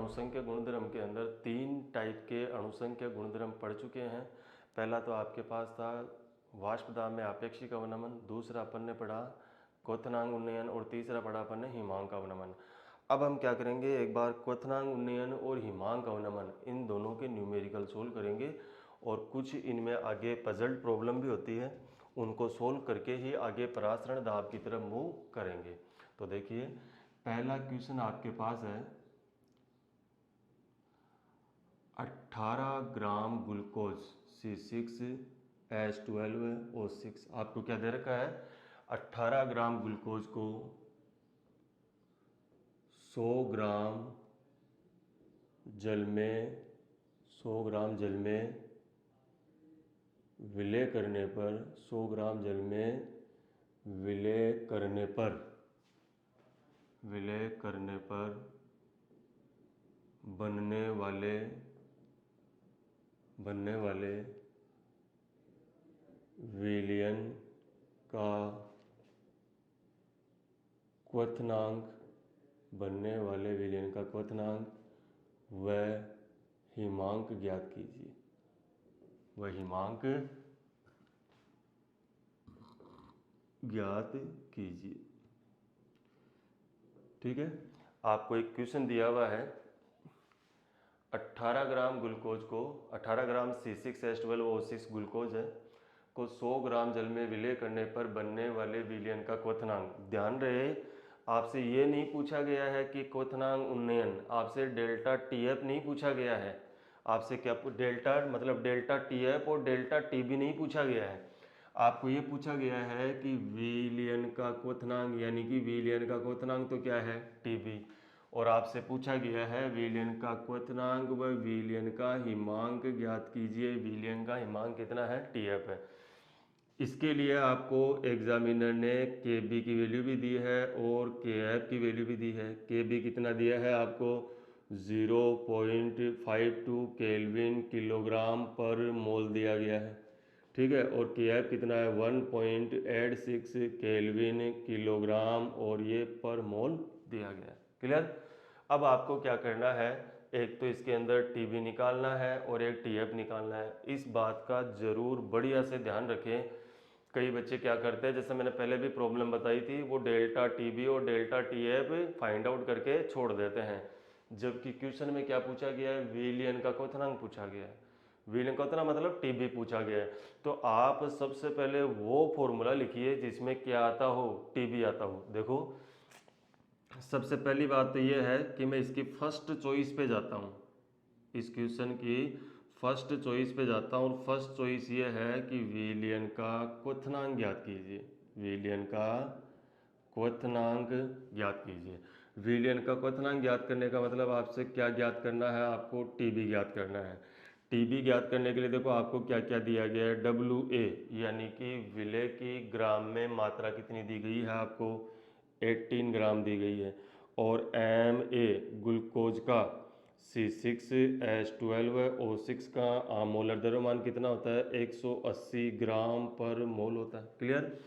अणुसंख्य गुणधर्म के अंदर 3 टाइप के अणुसंख्य गुणधर्म पढ़ चुके हैं। पहला तो आपके पास था वाष्प दाब में आपेक्षिक अवनमन, दूसरा अपन ने पढ़ा क्वथनांक उन्नयन और तीसरा पढ़ा अपन ने हिमांक अवनमन। अब हम क्या करेंगे, एक बार क्वथनांक उन्नयन और हिमांक अवनमन इन दोनों के न्यूमेरिकल सोल्व करेंगे और कुछ इनमें आगे पजल्ड प्रॉब्लम भी होती है, उनको सोल्व करके ही आगे परासरण दाब की तरफ मूव करेंगे। तो देखिए पहला क्वेश्चन आपके पास है 18 ग्राम ग्लूकोज C6H12O6। आपको क्या दे रखा है, 18 ग्राम ग्लूकोज को 100 ग्राम जल में विलय करने पर 100 ग्राम जल में विलय करने पर बनने वाले विलयन का क्वथनांक व हिमांक ज्ञात कीजिए। ठीक है, आपको एक क्वेश्चन दिया हुआ है 18 ग्राम ग्लूकोज को 18 ग्राम C6H12O6 ग्लूकोज है को 100 ग्राम जल में विलय करने पर बनने वाले विलयन का क्वथनांक। ध्यान रहे आपसे ये नहीं पूछा गया है कि क्वथनांक उन्नयन, आपसे डेल्टा TF नहीं पूछा गया है। आपसे क्या डेल्टा मतलब डेल्टा TF और डेल्टा TB नहीं पूछा गया है। आपको ये पूछा गया है कि विलयन का क्वथनांक, यानी कि विलयन का क्वथनांक तो क्या है TB, और आपसे पूछा गया है विलयन का क्वथनांक व विलयन का हिमांक ज्ञात कीजिए। विलयन का हिमांक कितना है, TF है। इसके लिए आपको एग्जामिनर ने Kb की वैल्यू भी दी है और Kf की वैल्यू भी दी है। Kb कितना दिया है आपको 0.52 केल्विन किलोग्राम पर मोल दिया गया है। ठीक है, और Kf कितना है 1.86 केल्विन किलोग्राम और ये पर मोल दिया गया है। क्लियर। अब आपको क्या करना है, एक तो इसके अंदर TB निकालना है और एक TF निकालना है। इस बात का जरूर बढ़िया से ध्यान रखें। कई बच्चे क्या करते हैं, जैसे मैंने पहले भी प्रॉब्लम बताई थी, वो डेल्टा TB और डेल्टा TF फाइंड आउट करके छोड़ देते हैं, जबकि क्वेश्चन में क्या पूछा गया है, विलयन का क्वथनांक पूछा गया है। विलयन का क्वथनांक मतलब TB पूछा गया है। तो आप सबसे पहले वो फॉर्मूला लिखिए जिसमें क्या आता हो, TB आता हो। देखो सबसे पहली बात तो ये है कि मैं इसकी फर्स्ट चॉइस पे जाता हूँ, इस क्वेश्चन की फर्स्ट चॉइस पे जाता हूँ और फर्स्ट चॉइस ये है कि विलयन का क्वथनांक ज्ञात कीजिए। विलयन का क्वथनांक ज्ञात कीजिए। विलयन का क्वथनांक ज्ञात करने का मतलब आपसे क्या ज्ञात करना है, आपको TB ज्ञात करना है। TB ज्ञात करने के लिए देखो आपको क्या क्या दिया गया है, WA यानी कि विलय की ग्राम में मात्रा कितनी दी गई है, आपको 18 ग्राम दी गई है, और MA ग्लूकोज का C6H12O6 का मोलर द्रव्यमान कितना होता है, 180 ग्राम पर मोल होता है। क्लियर।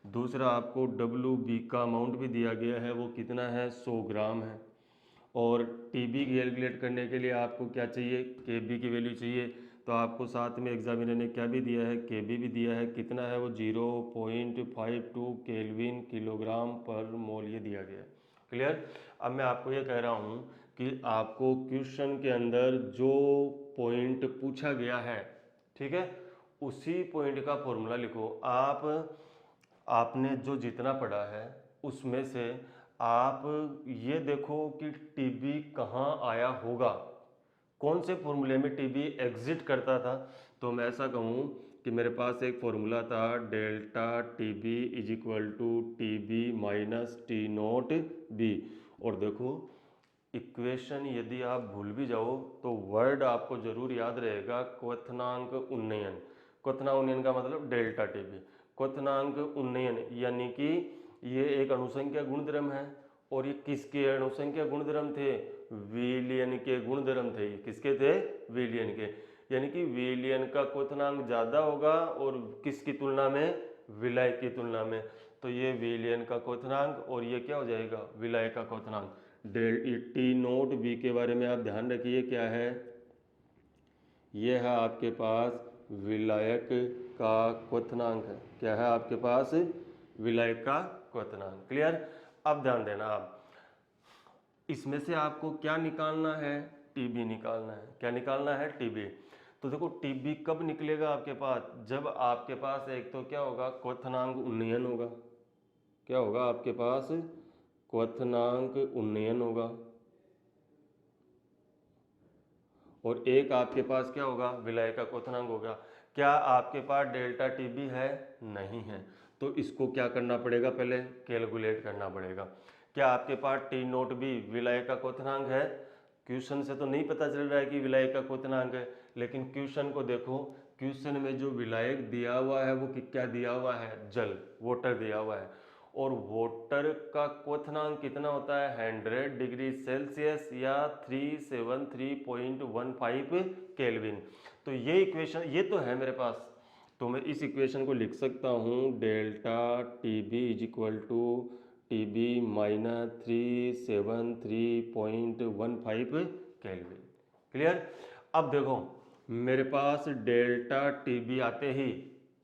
दूसरा आपको WB का अमाउंट भी दिया गया है, वो कितना है 100 ग्राम है। और TB कैलकुलेट करने के लिए आपको क्या चाहिए, KB की वैल्यू चाहिए। तो आपको साथ में एग्जामिनर ने क्या भी दिया है, KB भी दिया है, कितना है वो 0.52 केल्विन किलोग्राम पर मोल ये दिया गया है। क्लियर। अब मैं आपको ये कह रहा हूँ कि आपको क्वेश्चन के अंदर जो पॉइंट पूछा गया है, ठीक है, उसी पॉइंट का फॉर्मूला लिखो। आपने जो जितना पढ़ा है उसमें से आप ये देखो कि TB कहाँ आया होगा, कौन से फॉर्मूले में TB एग्जिट करता था। तो मैं ऐसा कहूँ कि मेरे पास एक फॉर्मूला था delta TB is equal to TB minus T0B। और देखो इक्वेशन यदि आप भूल भी जाओ तो वर्ड आपको जरूर याद रहेगा, क्वथनांक उन्नयन। क्वथनांक उन्नयन का मतलब डेल्टा TB। क्वथनांक उन्नयन यानी कि ये एक अणुसंख्या गुणधर्म है, और ये किसके अणुसंख्या गुणधर्म थे, विलयन के गुणधर्म थे। किसके थे, विलयन के। यानी कि विलयन का क्वथनांक ज़्यादा होगा और किसकी तुलना में, विलय की तुलना में। तो ये विलयन का क्वथनांक और ये क्या हो जाएगा, विलय का क्वथनांक। टी नोट बी के बारे में आप ध्यान रखिए क्या है, ये है आपके पास विलायक का क्वथनांक है। क्या है आपके पास? विलायक का क्वथनांक। क्लियर? अब ध्यान देना, आप इसमें से आपको क्या निकालना है? टीबी निकालना है। क्या निकालना है? टीबी। तो देखो टीबी कब निकलेगा आपके पास? जब आपके पास एक तो क्या होगा, क्वथनांक उन्नयन होगा। क्या होगा आपके पास? क्वथनांक उन्नयन होगा। और एक आपके पास क्या होगा? विलायक का क्वथनांक होगा। क्या आपके पास डेल्टा टीबी है? नहीं है। तो इसको क्या करना पड़ेगा? पहले कैलकुलेट करना पड़ेगा। क्या आपके पास टी नोट बी विलायक का क्वथनांक है? क्वेश्चन से तो नहीं पता चल रहा है कि विलायक का क्वथनांक है, लेकिन क्वेश्चन को देखो, क्वेश्चन में जो विलायक दिया हुआ है वो क्या दिया हुआ है? जल, वाटर दिया हुआ है। और वाटर का क्वथनांक कितना होता है? 100 डिग्री सेल्सियस या 373.15 केल्विन। तो ये इक्वेशन, ये तो है मेरे पास, तो मैं इस इक्वेशन को लिख सकता हूँ delta T B is equal to t b minus 373.15 kelvin. Clear? अब देखो मेरे पास डेल्टा टी बी आते ही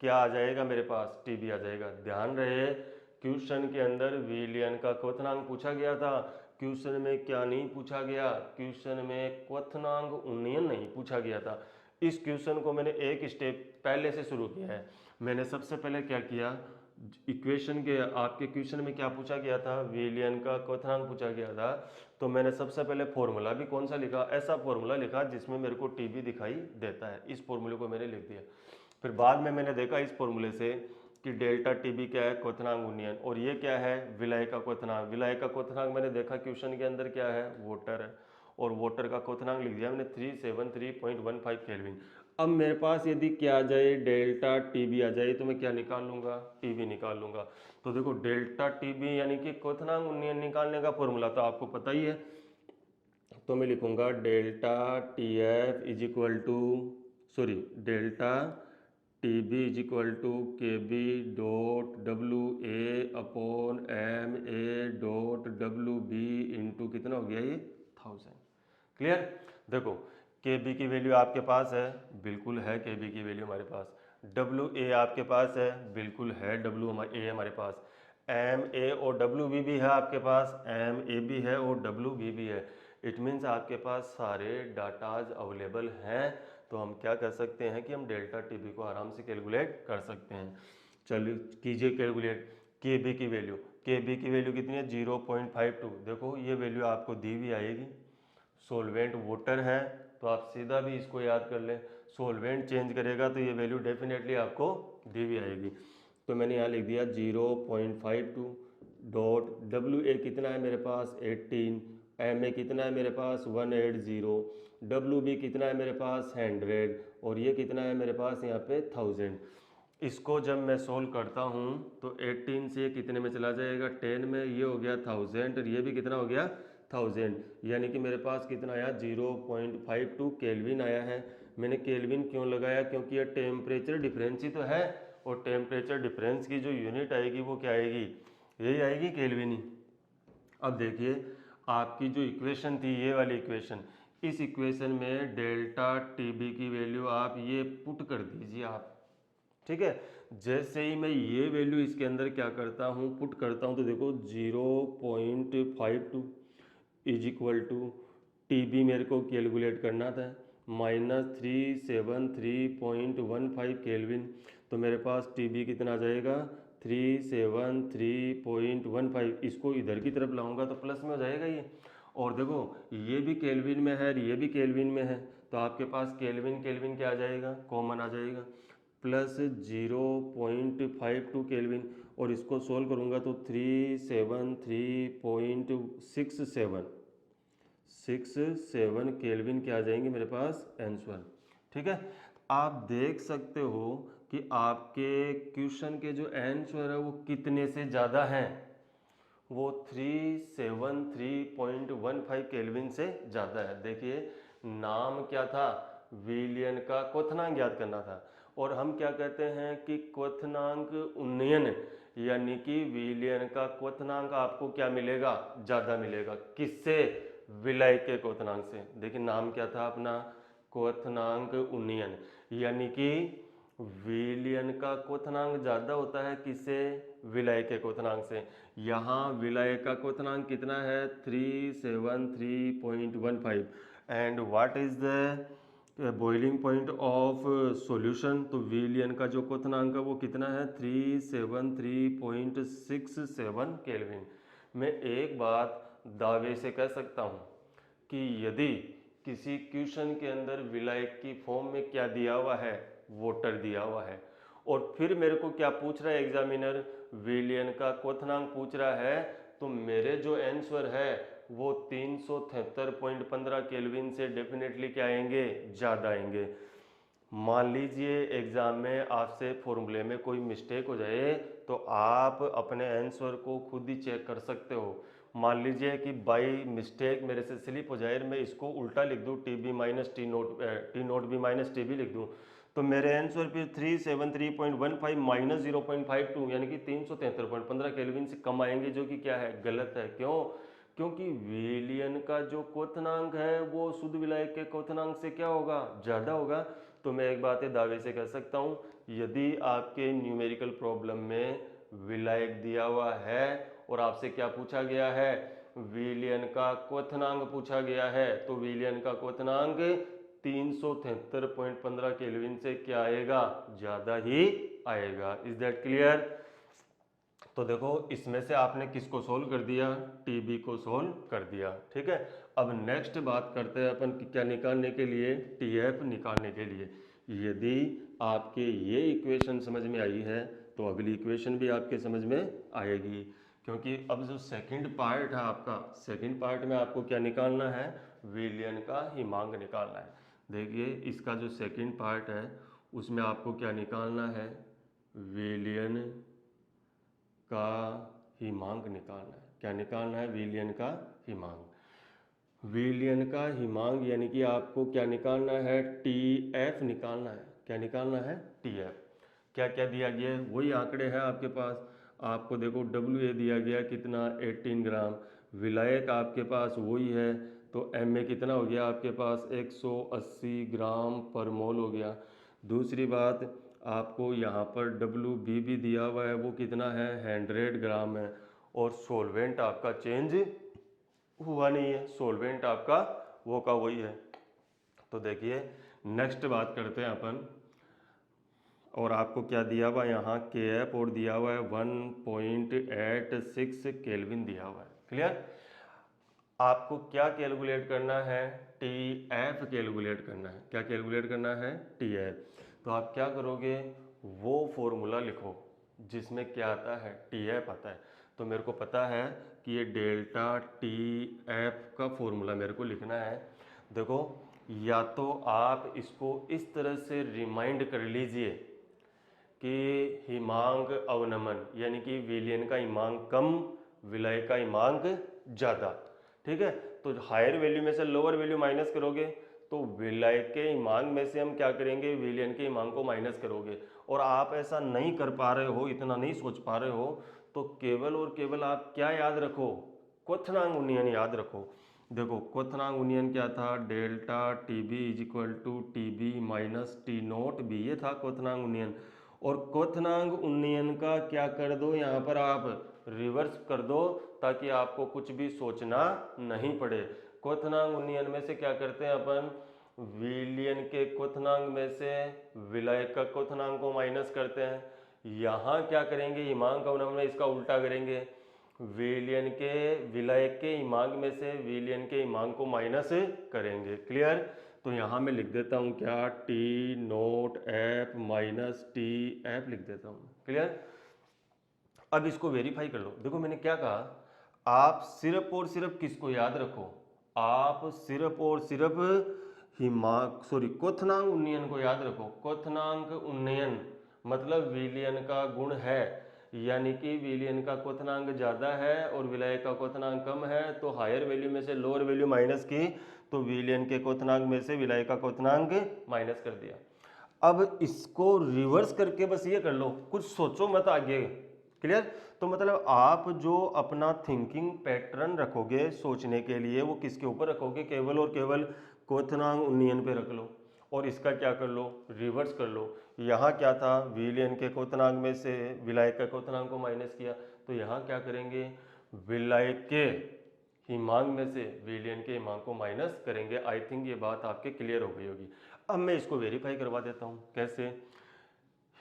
क्या आ जाएगा? मेरे पास टीबी आ जाएगा। ध्यान रहे, क्वेश्चन के अंदर विलियन का क्वथनांक पूछा गया था, क्वेश्चन में क्या नहीं पूछा गया? क्वेश्चन में क्वथनांक उन्नयन नहीं पूछा गया था। इस क्वेश्चन को मैंने एक स्टेप पहले से शुरू किया है। मैंने सबसे पहले क्या किया, इक्वेशन के आपके क्वेश्चन में क्या पूछा गया था? विलियन का क्वथनांक पूछा गया था। तो मैंने सबसे पहले फॉर्मूला भी कौन सा लिखा? ऐसा फॉर्मूला लिखा जिसमें मेरे को टीबी दिखाई देता है। इस फॉर्मूले को मैंने लिख दिया। फिर बाद में मैंने देखा इस फॉर्मूले से कि डेल्टा टीबी क्या है? क्वथनांक उन्नयन। और ये क्या है? विलायक का क्वथनांक। विलायक का क्वथनांक मैंने देखा क्वेश्चन के अंदर क्या है? वाटर है। और वाटर का क्वथनांक लिख दिया मैंने 373.15 केल्विन। अब मेरे पास यदि क्या आ जाए? डेल्टा टीबी आ जाए, तो मैं क्या निकाल लूंगा? टीबी निकाल लूंगा। तो देखो डेल्टा टीबी यानी कि क्वथनांक उन्नयन निकालने का फॉर्मूला तो आपको पता ही है। तो मैं लिखूंगा delta T F is equal to, sorry, delta T B is equal to K B dot W A upon M A dot W B into कितना हो गया? ये 1000। क्लियर? देखो के बी की वैल्यू आपके पास है, बिल्कुल है के बी की वैल्यू हमारे पास। डब्ल्यू ए आपके पास है, बिल्कुल है डब्ल्यू ए हमारे पास। एम ए और डब्ल्यू बी भी है आपके पास, एम ए भी है और डब्ल्यू बी भी है। इट मीन्स आपके पास सारे डाटाज अवेलेबल हैं। तो हम क्या कर सकते हैं कि हम डेल्टा टी बी को आराम से कैलकुलेट कर सकते हैं। चलिए कीजिए कैलकुलेट के बी की वैल्यू। के बी की वैल्यू कितनी है? 0.52। देखो ये वैल्यू आपको दी हुई आएगी। सोलवेंट वाटर है तो आप सीधा भी इसको याद कर लें, सोलवेंट चेंज करेगा तो ये वैल्यू डेफिनेटली आपको दी हुई आएगी। तो मैंने यहाँ लिख दिया 0.52 डॉट डब्ल्यू ए कितना है मेरे पास? 18। एम ए कितना है मेरे पास? 180। डब्ल्यू बी कितना है मेरे पास? 100। और ये कितना है मेरे पास यहाँ पे? 1000। इसको जब मैं सोल्व करता हूँ तो 18 से कितने में चला जाएगा? 10 में। ये हो गया 1000 और ये भी कितना हो गया? 1000। यानी कि मेरे पास कितना आया? 0.52 केल्विन आया है। मैंने केल्विन क्यों लगाया? क्योंकि ये टेम्परेचर डिफरेंस ही तो है, और टेम्परेचर डिफरेंस की जो यूनिट आएगी वो क्या आएगी? यही आएगी, केल्विन ही। अब देखिए आपकी जो इक्वेशन थी, ये वाली इक्वेशन, इस इक्वेशन में डेल्टा टीबी की वैल्यू आप ये पुट कर दीजिए आप। ठीक है, जैसे ही मैं ये वैल्यू इसके अंदर क्या करता हूँ, पुट करता हूँ, तो देखो 0.52 is equal to t b मेरे को कैलकुलेट करना था -373.15 केल्विन। तो मेरे पास टी बी कितना आ जाएगा? 373.15। इसको इधर की तरफ लाऊंगा तो प्लस में हो जाएगा ये। और देखो ये भी केल्विन में है, ये भी केल्विन में है, तो आपके पास केल्विन केल्विन क्या आ जाएगा? कॉमन आ जाएगा, प्लस 0.52 केल्विन। और इसको सोल्व करूंगा तो 373.67 केल्विन क्या आ जाएंगे मेरे पास? आंसर। ठीक है, आप देख सकते हो कि आपके क्वेश्चन के जो आंसर है वो कितने से ज़्यादा हैं? वो 373.15 केल्विन से ज़्यादा है। देखिए नाम क्या था? विलियन का क्वथनांक ज्ञात करना था, और हम क्या कहते हैं कि क्वथनांक उन्नयन यानी कि विलयन का क्वथनांक आपको क्या मिलेगा, ज़्यादा मिलेगा। किससे? विलय के क्वथनांक से। देखिए नाम क्या था अपना, क्वथनांक उन्नयन, यानी कि विलयन का क्वथनांक ज़्यादा होता है किससे? विलय के क्वथनांक से। यहाँ विलय का क्वथनांक कितना है? 373.15। And what is the boiling point of solution? तो विलयन का जो क्वथनांक है वो कितना है? 373.67 केल्विन। मैं एक बात दावे से कह सकता हूँ कि यदि किसी क्वेश्चन के अंदर विलायक की फॉर्म में क्या दिया हुआ है? वाटर दिया हुआ है, और फिर मेरे को क्या पूछ रहा है एग्जामिनर? विलयन का क्वथनांक पूछ रहा है, तो मेरे जो आंसर है वो 373.15 केल्विन से डेफिनेटली क्या आएंगे? ज़्यादा आएंगे। मान लीजिए एग्जाम में आपसे फॉर्मूले में कोई मिस्टेक हो जाए तो आप अपने आंसर को खुद ही चेक कर सकते हो। मान लीजिए कि बाई मिस्टेक मेरे से स्लिप हो जाए, मैं इसको उल्टा लिख दूँ, t b minus t nought b minus t b लिख दूँ, तो मेरे आंसर फिर 373.15 माइनस 0.52 यानी कि 373.15 केल्विन से कम आएंगे, जो कि क्या है? गलत है। क्यों? क्योंकि विलयन का जो क्वथनांक है वो शुद्ध विलायक के क्वथनांक से क्या होगा? ज़्यादा होगा। तो मैं एक बात दावे से कह सकता हूँ, यदि आपके न्यूमेरिकल प्रॉब्लम में विलायक दिया हुआ है और आपसे क्या पूछा गया है? विलयन का क्वथनांक पूछा गया है, तो विलयन का क्वथनांक 373.15 केल्विन से क्या आएगा? ज़्यादा ही आएगा। Is that clear? तो देखो इसमें से आपने किसको सोल्व कर दिया? टीबी को सोल्व कर दिया। ठीक है, अब नेक्स्ट बात करते हैं अपन क्या निकालने के लिए? टीएफ निकालने के लिए। यदि आपके ये इक्वेशन समझ में आई है तो अगली इक्वेशन भी आपके समझ में आएगी, क्योंकि अब जो सेकंड पार्ट है आपका, सेकंड पार्ट में आपको क्या निकालना है? विलयन का हिमांक निकालना है। देखिए इसका जो सेकंड पार्ट है उसमें आपको क्या निकालना है? विलयन का हिमांक निकालना है। क्या निकालना है? विलयन का हिमांक। विलयन का हिमांक यानी कि आपको क्या निकालना है? टीएफ निकालना है। क्या निकालना है? टीएफ। क्या क्या दिया गया है? वही आंकड़े हैं आपके पास। आपको देखो डब्ल्यू ए दिया गया कितना? 18 ग्राम। विलायक आपके पास वही है, तो एम ए कितना हो गया आपके पास? 180 ग्राम पर मोल हो गया। दूसरी बात, आपको यहाँ पर डब्ल्यू बी भी दिया हुआ है, वो कितना है? 100 ग्राम है। और सोलवेंट आपका चेंज हुआ नहीं है, सोलवेंट आपका वो का वही है। तो देखिए नेक्स्ट बात करते हैं अपन, और आपको क्या दिया हुआ है यहाँ? के एफ और दिया हुआ है 1.86 केल्विन दिया हुआ है। क्लियर? आपको क्या कैलकुलेट करना है? टी एफ कैलकुलेट करना है। क्या कैलकुलेट करना है? T F. तो आप क्या करोगे? वो फॉर्मूला लिखो जिसमें क्या आता है? टी एफ आता है। तो मेरे को पता है कि ये डेल्टा टी एफ का फॉर्मूला मेरे को लिखना है। देखो या तो आप इसको इस तरह से रिमाइंड कर लीजिए कि हिमांक अवनमन यानी कि विलयन का हिमांक कम, विलय का हिमांक ज़्यादा। ठीक है, तो हायर वैल्यू में से लोअर वैल्यू माइनस करोगे तो विलय के हिमांक में से हम क्या करेंगे? विलयन के हिमांक को माइनस करोगे। और आप ऐसा नहीं कर पा रहे हो, इतना नहीं सोच पा रहे हो, तो केवल और केवल आप क्या याद रखो? क्वथनांक उन्नयन याद रखो। देखो क्वथनांक उन्नयन क्या था? Delta T B is equal to t b minus t nought b, ये था क्वथनांक उन्नयन। और क्वथनांक उन्नयन का क्या कर दो यहाँ पर? आप रिवर्स कर दो ताकि आपको कुछ भी सोचना नहीं पड़े। क्वथनांक उन्नयन में से क्या करते हैं अपन? विलयन के क्वथनांक में से विलय का क्वथनांक को माइनस करते हैं। यहाँ क्या करेंगे? हिमांक अवनमन में इसका उल्टा करेंगे। विलयन के विलय के हिमांक में से विलयन के हिमांक को माइनस करेंगे। क्लियर? तो यहाँ मैं लिख देता हूँ क्या? T nought F minus t F लिख देता हूँ। क्लियर? अब इसको वेरीफाई कर लो। देखो मैंने क्या कहा, आप सिर्फ और सिर्फ किसको याद रखो? आप सिर्फ और सिर्फ क्वथनांक उन्नयन को याद रखो। क्वथनांक उन्नयन मतलब विलयन का गुण है, यानी कि विलयन का क्वथनांक ज़्यादा है और विलय का क्वथनांक कम है, तो हायर वैल्यू में से लोअर वैल्यू माइनस की, तो विलयन के क्वथनांक में से विलय का क्वथनांक माइनस कर दिया। अब इसको रिवर्स करके बस ये कर लो, कुछ सोचो मत आगे। क्लियर? तो मतलब आप जो अपना थिंकिंग पैटर्न रखोगे सोचने के लिए, वो किसके ऊपर रखोगे? केवल और केवल क्वथनांक उन्नयन पे रख लो और इसका क्या कर लो? रिवर्स कर लो। यहाँ क्या था? विलयन के क्वथनांक में से विलायक का क्वथनांक को माइनस किया, तो यहाँ क्या करेंगे? विलायक के हिमांक में से विलयन के हिमांक को माइनस करेंगे। आई थिंक ये बात आपके क्लियर हो गई होगी। अब मैं इसको वेरीफाई करवा देता हूँ। कैसे?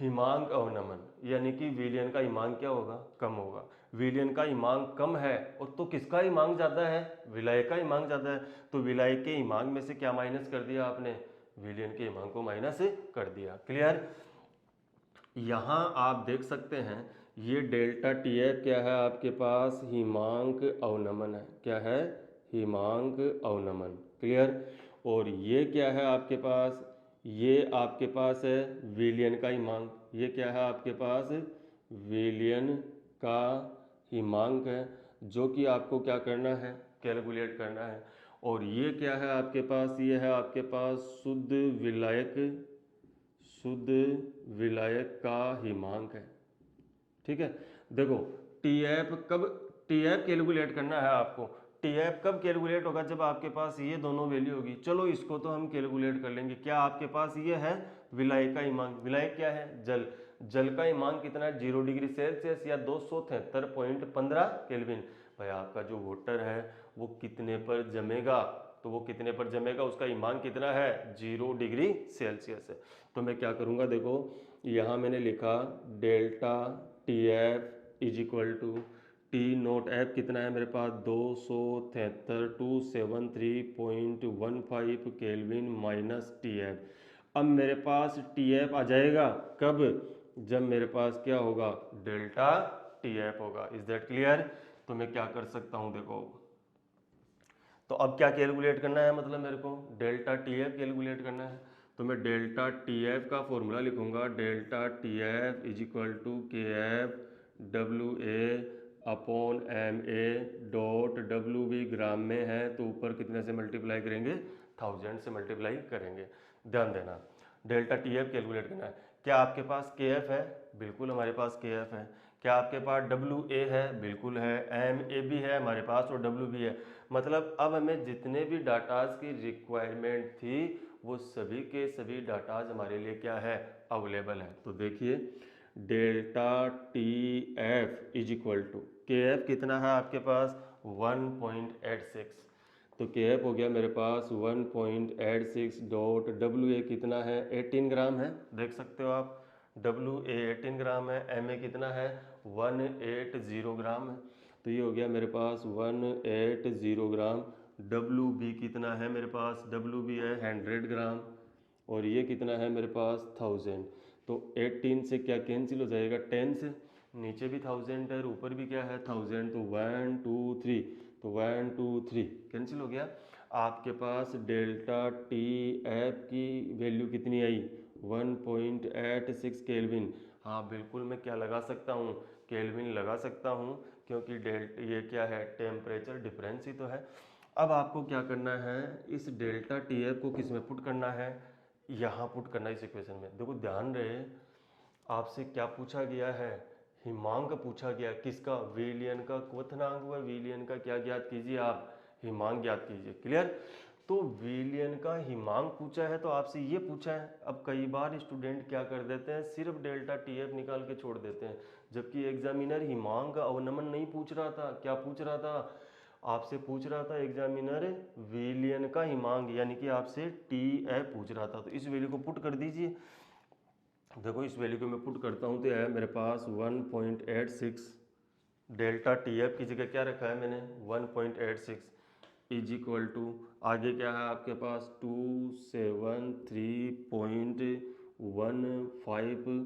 हिमांक अवनमन, यानी कि विलयन का हिमांक क्या होगा? कम होगा। विलयन का हिमांक कम है और तो किसका हिमांक ज़्यादा है? विलायक का हिमांक ज़्यादा है। तो विलायक के हिमांक में से क्या माइनस कर दिया आपने? विलयन के हिमांक को माइनस कर दिया। क्लियर? यहाँ आप देख सकते हैं ये डेल्टा टी एफ क्या है आपके पास? हिमांक अवनमन है। क्या है? हिमांक अवनमन। क्लियर? और ये क्या है आपके पास? ये आपके पास है विलयन का हिमांक। ये क्या है आपके पास? विलयन का हिमांक है, जो कि आपको क्या करना है? कैलकुलेट करना है। और ये क्या है आपके पास? ये है आपके पास शुद्ध विलायक, शुद्ध विलायक का हिमांक है। ठीक है? देखो टी एफ कैलकुलेट करना है आपको। टी एफ कब कैलकुलेट होगा? जब आपके पास ये दोनों वैल्यू होगी। चलो इसको तो हम कैलकुलेट कर लेंगे। क्या आपके पास ये है विलायक का हिमांक? विलायक क्या है? जल। जल का हिमांक कितना है? 0 डिग्री सेल्सियस या 273.15 केल्विन। भाई आपका जो वाटर है वो कितने पर जमेगा? तो वो कितने पर जमेगा? उसका हिमांक कितना है? 0 डिग्री सेल्सियस है। तो मैं क्या करूँगा? देखो यहाँ मैंने लिखा delta T F is equal to t nought f कितना है मेरे पास? 273.15 केल्विन माइनस टी एफ। अब मेरे पास टी एफ आ जाएगा कब? जब मेरे पास क्या होगा? डेल्टा टी एफ होगा। Is that clear? तो मैं क्या कर सकता हूँ? देखो तो अब क्या कैलकुलेट करना है? मतलब मेरे को डेल्टा टी एफ कैलकुलेट करना है। तो मैं डेल्टा टी एफ का फॉर्मूला लिखूंगा। Delta T F is equal to के F W A upon M A dot W B gram में है तो ऊपर कितने से मल्टीप्लाई करेंगे? 1000 से मल्टीप्लाई करेंगे। ध्यान देना, डेल्टा टी एफ कैलकुलेट करना है। क्या आपके पास के एफ है? बिल्कुल हमारे पास के एफ है। क्या आपके पास डब्ल्यू ए है? बिल्कुल है। एम ए भी है हमारे पास और डब्ल्यू भी है। मतलब अब हमें जितने भी डाटाज की रिक्वायरमेंट थी वो सभी के सभी डाटाज हमारे लिए क्या है? अवेलेबल है। तो देखिए delta T F is equal to के एफ कितना है आपके पास? 1.86। तो के एफ हो गया मेरे पास 1.86 डॉट डब्ल्यू ए कितना है? 18 ग्राम है। देख सकते हो आप, डब्ल्यू ए 18 ग्राम है। एम ए कितना है? 180 ग्राम है। तो ये हो गया मेरे पास 180 ग्राम। डब्ल्यू बी कितना है मेरे पास? डब्ल्यू बी है 100 ग्राम और ये कितना है मेरे पास? 1000। तो 18 से क्या कैंसिल हो जाएगा? 10 से। नीचे भी 1000 है और ऊपर भी क्या है? 1000। तो 1 2 3, तो 1 2 3 कैंसिल हो गया। आपके पास डेल्टा टी एफ की वैल्यू कितनी आई? 1.86 केल्विन। हाँ बिल्कुल, मैं क्या लगा सकता हूँ? केल्विन लगा सकता हूँ, क्योंकि ये क्या है? टेम्परेचर डिफरेंस ही तो है। अब आपको क्या करना है? इस डेल्टा टी एफ को किस में पुट करना है? यहाँ पुट करना है इस इक्वेशन में। देखो ध्यान रहे, आपसे क्या पूछा गया है? हिमांक पूछा गया। किसका? विलयन का क्वथनांक व विलयन का क्या ज्ञात कीजिए आप? हिमांक ज्ञात कीजिए। क्लियर? तो विलयन का हिमांक पूछा है तो आपसे ये पूछा है। अब कई बार स्टूडेंट क्या कर देते हैं? सिर्फ डेल्टा टी एफ निकाल के छोड़ देते हैं, जबकि एग्जामिनर हिमांक का अवनमन नहीं पूछ रहा था। क्या पूछ रहा था? आपसे पूछ रहा था एग्जामिनर विलयन का हिमांक, यानी कि आपसे टी एफ पूछ रहा था। तो इस वैल्यू को पुट कर दीजिए। देखो इस वैल्यू को मैं पुट करता हूँ तो है मेरे पास 1.86। डेल्टा टी एफ की जगह क्या रखा है मैंने? 1.86 इज इक्वल टू आगे क्या है आपके पास? 273.15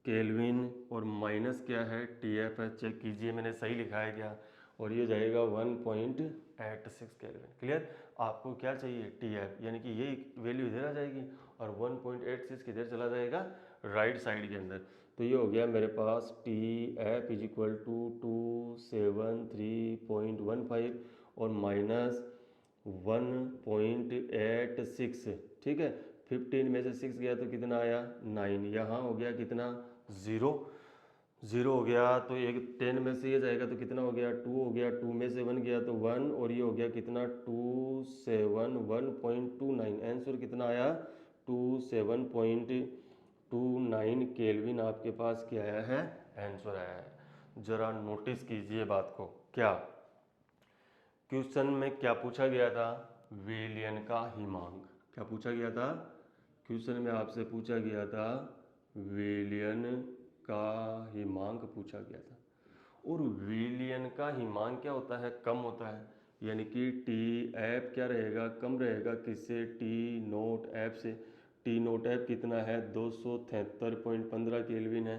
केल्विन और माइनस क्या है? टी एफ है। चेक कीजिए मैंने सही लिखा है क्या? और ये जाएगा 1.86 केल्विन। क्लियर? आपको क्या चाहिए? टी एफ, यानी कि ये वैल्यू इधर आ जाएगी और 1.86 किधर चला जाएगा? राइट साइड के अंदर। तो ये हो गया मेरे पास T F is equal to 273.15 और माइनस 1.86। ठीक है, 15 में से 6 गया तो कितना आया 9, यहाँ हो गया कितना 0, 0 हो गया तो एक 10 में से ये जाएगा तो कितना हो गया 2 हो गया, 2 में से 1 गया तो 1 और ये हो गया कितना 271.29। आंसर कितना आया 27.29 केल्विन आपके पास क्या आया है आंसर आया है। जरा नोटिस कीजिए बात को, क्या क्वेश्चन में क्या पूछा गया था विलयन का हिमांक। क्या पूछा गया था क्वेश्चन में आपसे पूछा गया था विलयन का हिमांक पूछा गया था। और विलयन का हिमांक क्या होता है कम होता है, यानी कि टी एफ क्या रहेगा कम रहेगा किससे टी नोट एफ से। टी नोट एफ कितना है 273.15 केल्विन है।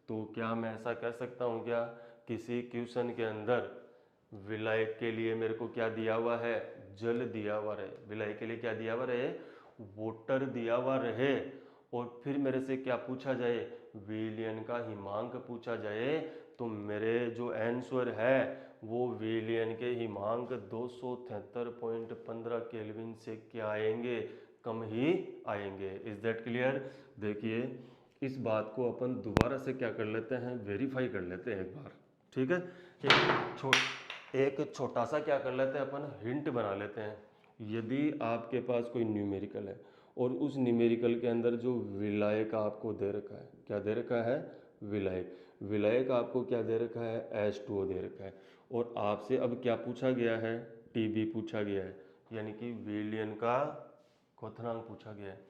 तो क्या मैं ऐसा कह सकता हूँ क्या किसी क्वेश्चन के अंदर विलायक के लिए मेरे को क्या दिया हुआ है जल दिया हुआ रहे, विलायक के लिए क्या दिया हुआ रहे वाटर दिया हुआ रहे, और फिर मेरे से क्या पूछा जाए विलयन का हिमांक पूछा जाए, तो मेरे जो आंसर है वो विलयन के हिमांक 273.15 केल्विन से क्या आएंगे कम ही आएंगे। Is that clear. देखिए इस बात को अपन दोबारा से क्या कर लेते हैं वेरीफाई कर लेते हैं एक बार, ठीक है। एक छोटा सा क्या कर लेते हैं अपन हिंट बना लेते हैं। यदि आपके पास कोई न्यूमेरिकल है और उस न्यूमेरिकल के अंदर जो विलायक आपको दे रखा है, क्या दे रखा है विलायक, विलायक आपको क्या दे रखा है H2O दे रखा है, और आपसे अब क्या पूछा गया है TB पूछा गया है, यानी कि विलयन का क्वथनांक पूछा गया है।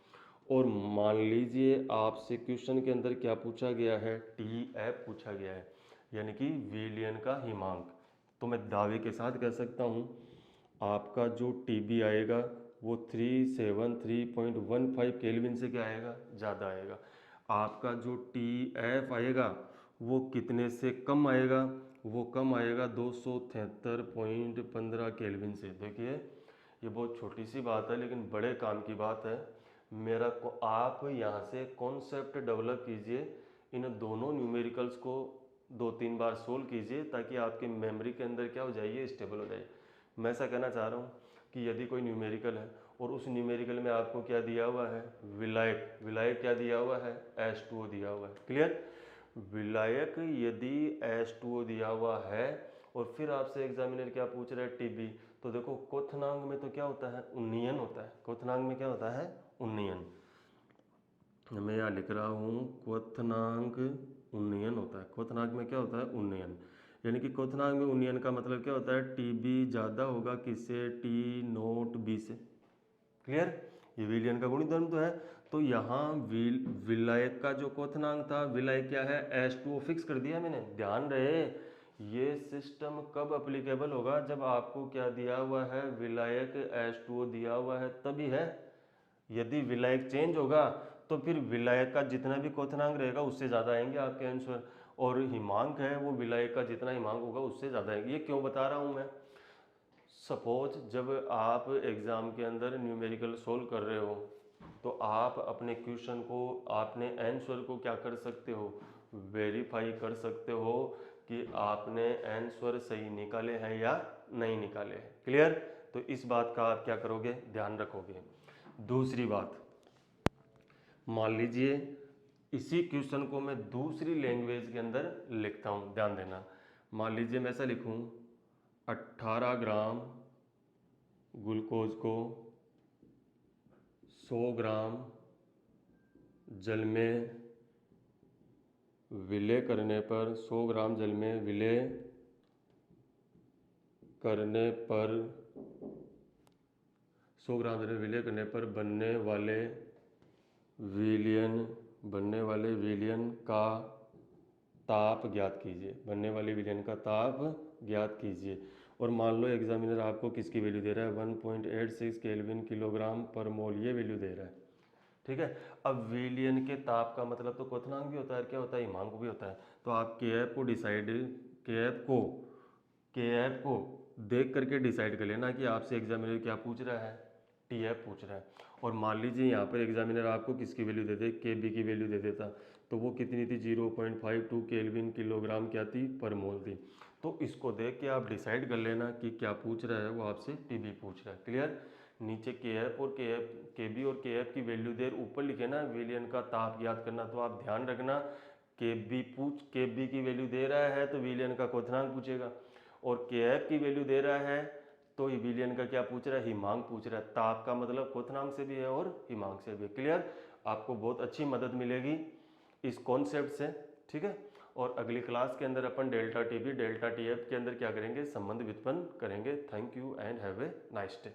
और मान लीजिए आपसे क्वेश्चन के अंदर क्या पूछा गया है TF पूछा गया है, यानी कि विलयन का हिमांक। तो मैं दावे के साथ कह सकता हूँ आपका जो TB आएगा वो 373.15 केल्विन से क्या आएगा ज़्यादा आएगा। आपका जो TF आएगा वो कितने से कम आएगा, वो कम आएगा 273.15 केल्विन से। देखिए ये बहुत छोटी सी बात है लेकिन बड़े काम की बात है। मेरा को आप यहाँ से कॉन्सेप्ट डेवलप कीजिए, इन दोनों न्यूमेरिकल्स को 2-3 बार सोल्व कीजिए ताकि आपकी मेमोरी के अंदर क्या हो जाइए स्टेबल हो जाए। मैं ऐसा कहना चाह रहा हूँ कि यदि कोई न्यूमेरिकल है और उस न्यूमेरिकल में आपको क्या दिया हुआ है विलायक, विलायक क्या दिया हुआ है H2O दिया हुआ है। क्लियर। विलायक यदि H2O दिया हुआ है और फिर आपसे एग्जामिनर क्या पूछ रहा है TB, तो देखो क्वथनांक में तो क्या होता है उन्नयन होता है। क्वथनांक में क्या होता है उन्नयन, मैं यहाँ लिख रहा हूँ क्वथनांक उन्नयन होता है। क्वथनांक में क्या होता है उन्नयन, यानी कि क्वथनांक में उन्नयन का मतलब क्या होता है TB ज़्यादा होगा किससे T नोट B से। क्लियर। ये विलयन का गुणित धर्म तो है। तो यहाँ विलायक का जो क्वथनांक था, विलायक क्या है H2O फिक्स कर दिया मैंने। ध्यान रहे ये सिस्टम कब अप्लीकेबल होगा जब आपको क्या दिया हुआ है विलायक H2O दिया हुआ है तभी है। यदि विलायक चेंज होगा तो फिर विलायक का जितना भी क्वथनांक रहेगा उससे ज़्यादा आएंगे आपके आंसर, और हिमांक है वो विलायक का जितना हिमांक होगा उससे ज़्यादा आएंगे। ये क्यों बता रहा हूँ मैं, सपोज जब आप एग्ज़ाम के अंदर न्यूमेरिकल सोल्व कर रहे हो तो आप अपने क्वेश्चन को आपने आंसर को क्या कर सकते हो वेरीफाई कर सकते हो कि आपने आंसर सही निकाले हैं या नहीं निकाले हैं। क्लियर। तो इस बात का आप क्या करोगे ध्यान रखोगे। दूसरी बात, मान लीजिए इसी क्वेश्चन को मैं दूसरी लैंग्वेज के अंदर लिखता हूँ, ध्यान देना। मान लीजिए मैं ऐसा लिखूँ 18 ग्राम ग्लूकोज को 100 ग्राम जल में विलय करने पर 100 ग्राम जल में विलय करने पर 100 ग्राम जल में विलय करने पर बनने वाले विलयन का ताप ज्ञात कीजिए। बनने वाले विलयन का ताप ज्ञात कीजिए। और मान लो एग्जामिनर आपको किसकी वैल्यू दे रहा है 1.86 केल्विन किलोग्राम पर मोल, ये वैल्यू दे रहा है। ठीक है। अब विलयन के ताप का मतलब तो क्वथनांक भी होता है, क्या होता है हिमांक भी होता है। तो आप KF को डिसाइड KF को देख करके डिसाइड कर लेना कि आपसे एग्जामिनर क्या पूछ रहा है TF पूछ रहा है। और मान लीजिए यहाँ पर एग्जामिनर आपको किसकी वैल्यू दे दे KB की वैल्यू दे देता, तो वो कितनी थी 0.52 केल्विन किलोग्राम क्या थी पर मोल थी। तो इसको देख के आप डिसाइड कर लेना कि क्या पूछ रहा है वो आपसे TB पूछ रहा है। क्लियर। नीचे के एफ और के बी और के एफ की वैल्यू देर ऊपर लिखे ना, विलियन का ताप ज्ञात करना। तो आप ध्यान रखना, के बी की वैल्यू दे रहा है तो विलियन का क्वथनांक पूछेगा, और के एफ की वैल्यू दे रहा है तो विलियन का क्या पूछ रहा है, हिमांक पूछ रहा है। ताप का मतलब क्वथनांक से भी है और हिमांक से भी है। क्लियर? आपको बहुत अच्छी मदद मिलेगी इस कॉन्सेप्ट से, ठीक है। और अगली क्लास के अंदर अपन delta T B delta T F के अंदर क्या करेंगे, संबंध व्युत्पन्न करेंगे। Thank you and have a nice day.